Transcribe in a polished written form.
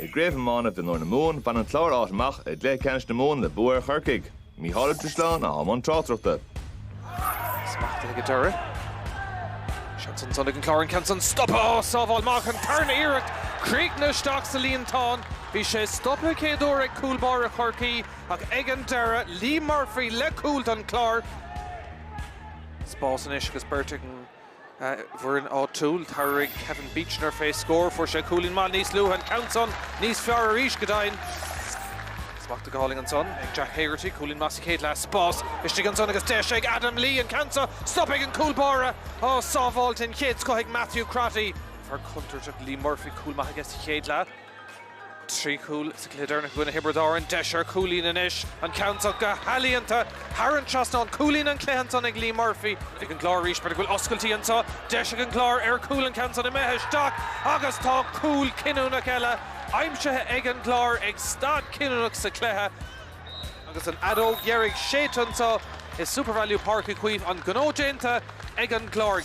I gréibh amán of den nóir na mún fan an chlár áitimach I dlé cenis na mún le buair churcaig. Mí hála trisláán a hamán trátrachta. Smachta go dura. Shanson son an chlár an Canson stop sábháil mach an tarna iirecht. Críoc na steach sa líon tán. Bhí sé stopla céadúir ag cúlbar a chorcaí ach ag an dara Lee Murphy le cúlt an chlár. Spás an isgus Bertig bhfuair an áitiúil tar ag Kevin Beechner fé scór for sé cúlín má níos luúth an Canson níos fear arís go dainn. Smachta gáling an son ag Jack Hagerty cúlín másí céad le spás. Istí an son agus deis ag Adam Lee an Canson stop ag an cúlbára sábháilt in chéad sco ag Matthew Crotty. Far counter Lee Murphy cúl maith agus chéad le. Trí cúl sa cléidirna chuina Hiberdáin deisir cúlín in ish an Canson go halíonanta Haran Trasna an cúlín an Canson ag Lee Murphy ag an chlár ríis beidir bhfuil oscailtí anta deisir an chlár ar cúl an Canson I meitheisteach agus tá cúl cinúnach eile aimsethe ag an chlár ag stad cinúnach sa cléthe agus an adó Gheirigh sétanta is Super Value Park i cuimh an gnóidénta ag an chlár